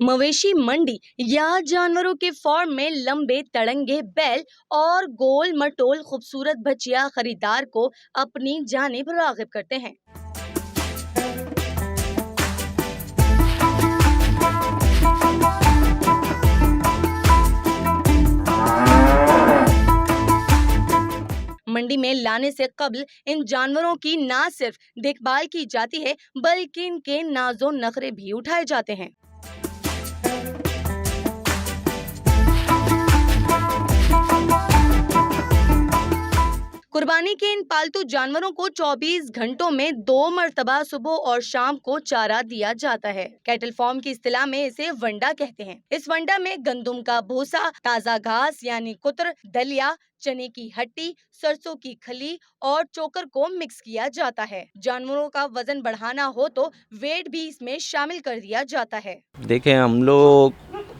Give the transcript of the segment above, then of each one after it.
मवेशी मंडी या जानवरों के फार्म में लंबे तड़ंगे बैल और गोल मटोल खूबसूरत बच्चियां खरीदार को अपनी जानिब राग़िब करते हैं। मंडी में लाने से कब्ल इन जानवरों की न सिर्फ देखभाल की जाती है बल्कि इनके नाजो नखरे भी उठाए जाते हैं। कुर्बानी के इन पालतू जानवरों को 24 घंटों में 2 मर्तबा सुबह और शाम को चारा दिया जाता है। कैटल फार्म की इस्तिलाह में इसे वंडा कहते हैं। इस वंडा में गंदुम का भूसा, ताज़ा घास यानी कुत्र, दलिया, चने की हट्टी, सरसों की खली और चोकर को मिक्स किया जाता है। जानवरों का वजन बढ़ाना हो तो वेट भी इसमें शामिल कर दिया जाता है। देखें, हम लोग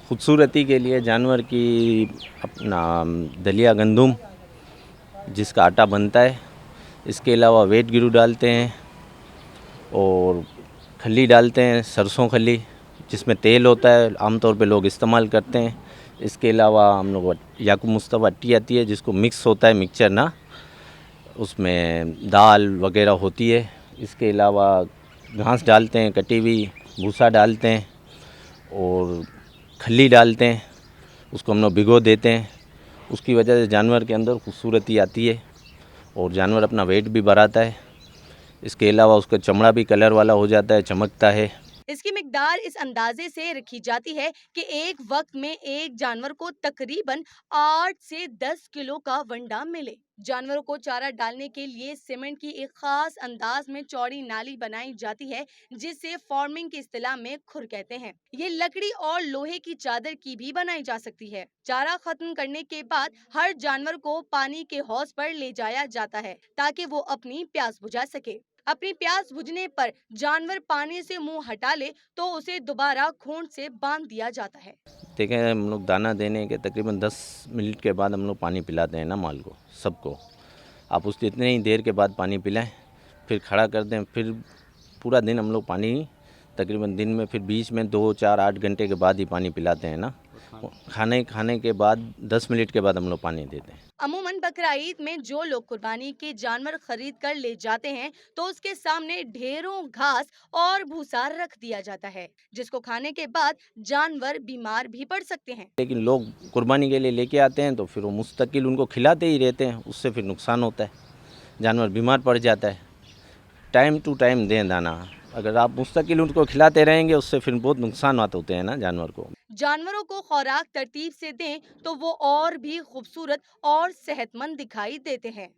खूबसूरती के लिए जानवर की अपना दलिया, गंदुम जिसका आटा बनता है, इसके अलावा वेट गिरू डालते हैं और खली डालते हैं, सरसों खली जिसमें तेल होता है, आमतौर पे लोग इस्तेमाल करते हैं। इसके अलावा हम लोग याकूब मुस्तफ़ा अट्टी आती है जिसको मिक्स होता है, मिक्सचर ना, उसमें दाल वगैरह होती है। इसके अलावा घास डालते हैं, कटी हुई भूसा डालते हैं और खली डालते हैं, उसको हम लोग भिगो देते हैं। उसकी वजह से जानवर के अंदर खूबसूरती आती है और जानवर अपना वेट भी बढ़ाता है। इसके अलावा उसका चमड़ा भी कलर वाला हो जाता है, चमकता है। इसकी मिकदार इस अंदाजे से रखी जाती है कि एक वक्त में एक जानवर को तकरीबन 8 से 10 किलो का वंडा मिले। जानवरों को चारा डालने के लिए सीमेंट की एक खास अंदाज में चौड़ी नाली बनाई जाती है जिसे फार्मिंग की इस्तिलाह में खुर कहते हैं। ये लकड़ी और लोहे की चादर की भी बनाई जा सकती है। चारा खत्म करने के बाद हर जानवर को पानी के हौज पर ले जाया जाता है ताकि वो अपनी प्यास बुझा सके। अपनी प्यास बुझने पर जानवर पानी से मुंह हटा ले तो उसे दोबारा खूंट से बांध दिया जाता है। देखें, हम लोग दाना देने के तकरीबन 10 मिनट के बाद हम लोग पानी पिलाते हैं ना माल को, सबको। आप उसको इतने ही देर के बाद पानी पिलाएं, फिर खड़ा कर दें, फिर पूरा दिन हम लोग पानी तकरीबन दिन में फिर बीच में 2, 4, 8 घंटे के बाद ही पानी पिलाते हैं ना। खाने के बाद 10 मिनट के बाद हम लोग पानी देते हैं। अमूमन बकरा ईद में जो लोग कुर्बानी के जानवर खरीद कर ले जाते हैं तो उसके सामने ढेरों घास और भूसा रख दिया जाता है जिसको खाने के बाद जानवर बीमार भी पड़ सकते हैं। लेकिन लोग कुर्बानी के लिए लेके आते हैं तो फिर वो मुस्तकिल उनको खिलाते ही रहते हैं, उससे फिर नुकसान होता है, जानवर बीमार पड़ जाता है। टाइम टू टाइम दें दाना। अगर आप मुस्तकिल उनको खिलाते रहेंगे उससे फिर बहुत नुकसान होते हैं ना जानवर को। जानवरों को खुराक तरतीब से दें तो वो और भी खूबसूरत और सेहतमंद दिखाई देते हैं।